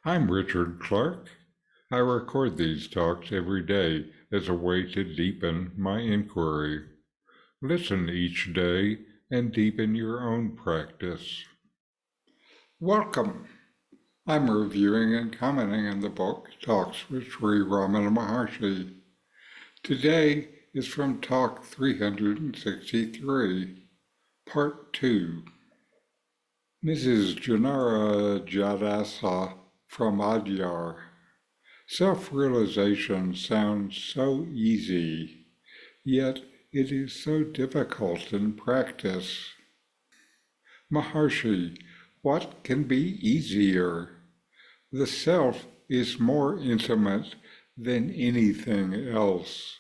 I'm Richard Clarke. I record these talks every day as a way to deepen my inquiry. Listen each day and deepen your own practice. Welcome. I'm reviewing and commenting on the book Talks with Sri Ramana Maharshi. Today is from Talk 363, Part 2. Mrs. Janara Jadasa from Adyar. Self-realization sounds so easy, yet it is so difficult in practice. Maharshi, what can be easier? The self is more intimate than anything else.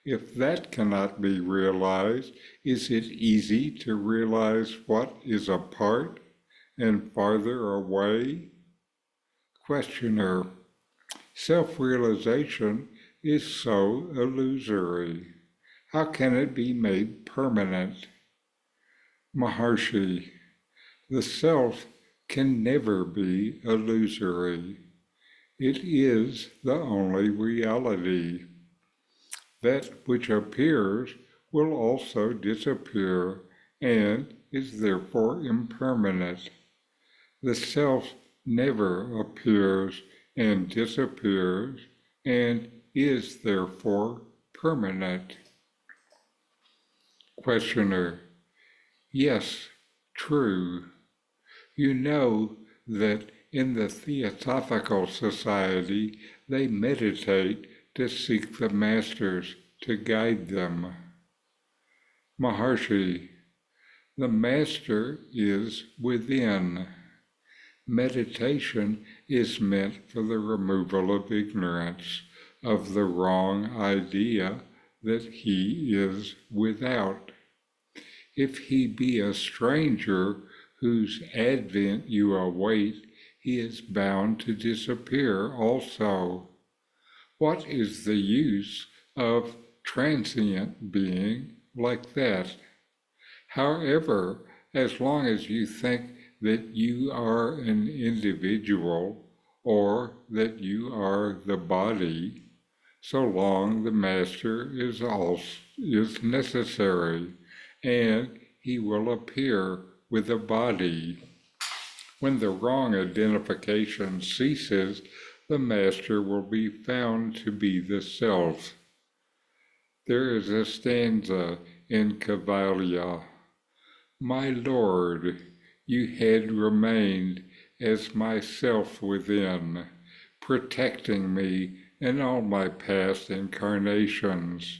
If that cannot be realized, is it easy to realize what is apart and farther away? Questioner. Self-realization is so illusory. How can it be made permanent? Maharshi, the self can never be illusory. It is the only reality. That which appears will also disappear and is therefore impermanent. The self never appears and disappears, and is therefore permanent. Questioner. Yes, true. You know that in the Theosophical Society they meditate to seek the masters to guide them. Maharshi, the master is within. Meditation is meant for the removal of ignorance, of the wrong idea that he is without. If he be a stranger whose advent you await, he is bound to disappear also. What is the use of transient being like that? However, as long as you think that you are an individual or that you are the body, so long the master is necessary, and he will appear with a body. When the wrong identification ceases, the master will be found to be the self. There is a stanza in Kavalia, "My Lord, you had remained as myself within, protecting me in all my past incarnations.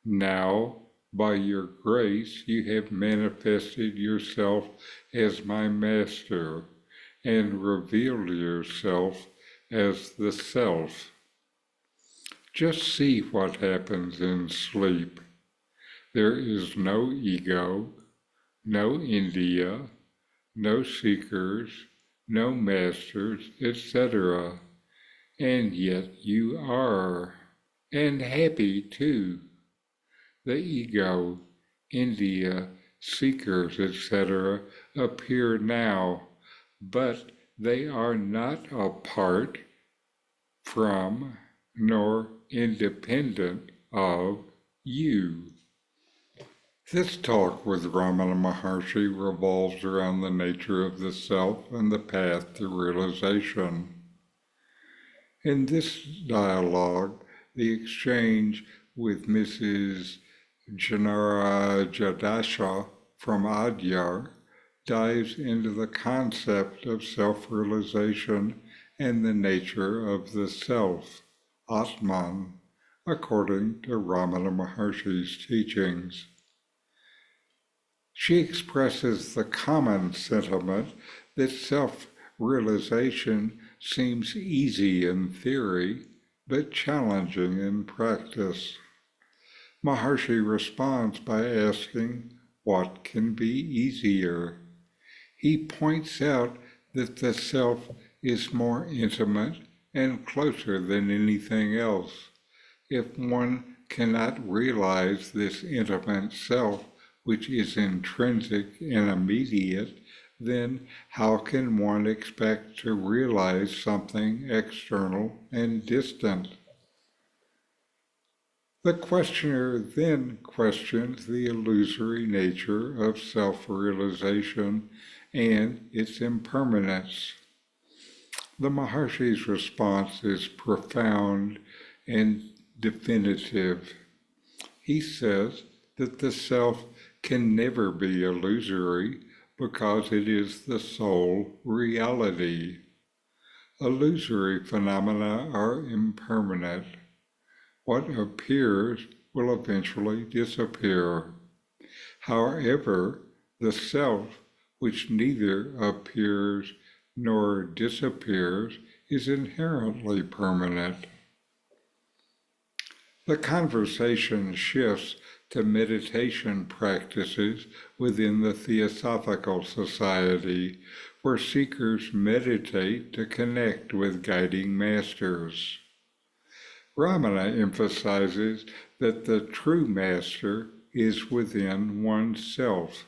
Now, by your grace, you have manifested yourself as my master, and revealed yourself as the self. Just see what happens in sleep. There is no ego, no India, no seekers, no masters, etc. And yet you are, and happy too. The ego, India, seekers, etc. appear now, but they are not apart from nor independent of you. This talk with Ramana Maharshi revolves around the nature of the self and the path to realization. In this dialogue, the exchange with Mrs. Janara Jadasha from Adyar dives into the concept of self-realization and the nature of the self, Atman, according to Ramana Maharshi's teachings. She expresses the common sentiment that self-realization seems easy in theory, but challenging in practice. Maharshi responds by asking, what can be easier? He points out that the self is more intimate and closer than anything else. If one cannot realize this intimate self, which is intrinsic and immediate, then how can one expect to realize something external and distant? The questioner then questions the illusory nature of self-realization and its impermanence. The Maharshi's response is profound and definitive. He says that the self can never be illusory because it is the sole reality. Illusory phenomena are impermanent. What appears will eventually disappear. However, the self, which neither appears nor disappears, is inherently permanent. The conversation shifts to meditation practices within the Theosophical Society, where seekers meditate to connect with guiding masters. Ramana emphasizes that the true master is within oneself.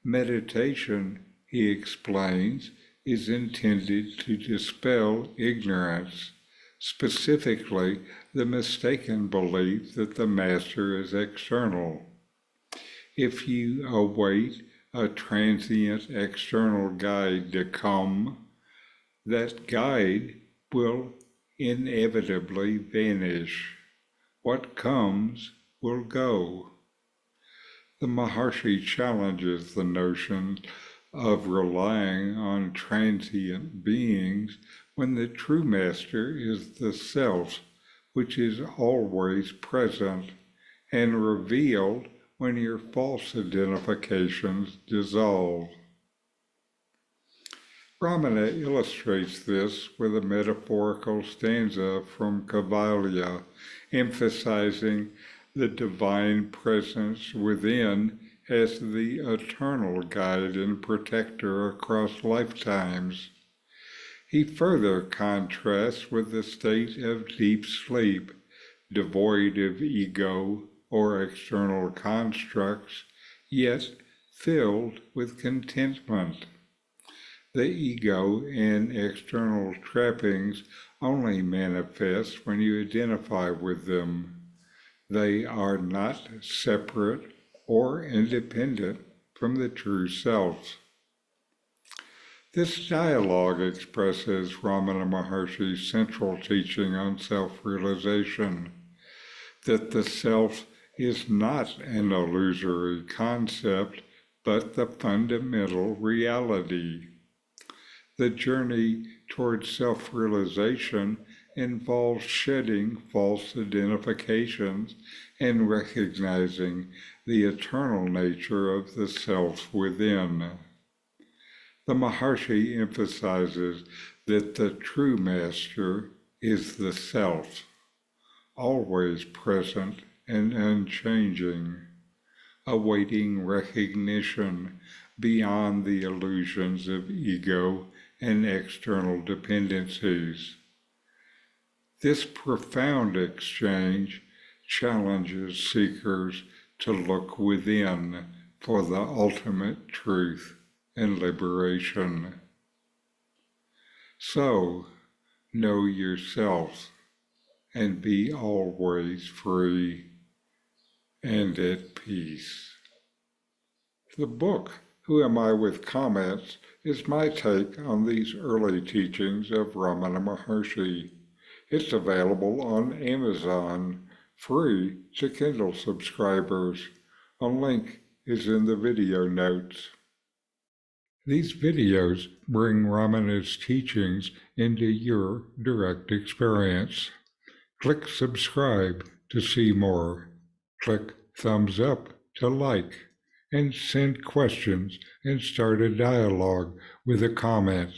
Meditation, he explains, is intended to dispel ignorance, specifically the mistaken belief that the master is external. If you await a transient external guide to come, that guide will inevitably vanish. What comes will go. The Maharshi challenges the notion of relying on transient beings when the true master is the self, which is always present and revealed when your false identifications dissolve. Ramana illustrates this with a metaphorical stanza from Kaivalya, emphasizing the divine presence within as the eternal guide and protector across lifetimes. He further contrasts with the state of deep sleep, devoid of ego or external constructs, yet filled with contentment. The ego and external trappings only manifest when you identify with them. They are not separate or independent from the true self. This dialogue expresses Ramana Maharshi's central teaching on self-realization, that the self is not an illusory concept, but the fundamental reality. The journey towards self-realization involves shedding false identifications and recognizing the eternal nature of the self within. The Maharshi emphasizes that the true master is the self, always present and unchanging, awaiting recognition beyond the illusions of ego and external dependencies. This profound exchange challenges seekers to look within for the ultimate truth and liberation. So, know yourself and be always free and at peace. The book, Who Am I with Comments, is my take on these early teachings of Ramana Maharshi. It's available on Amazon, free to Kindle subscribers. A link is in the video notes. These videos bring Ramana's teachings into your direct experience. Click subscribe to see more. Click thumbs up to like, and send questions and start a dialogue with a comment.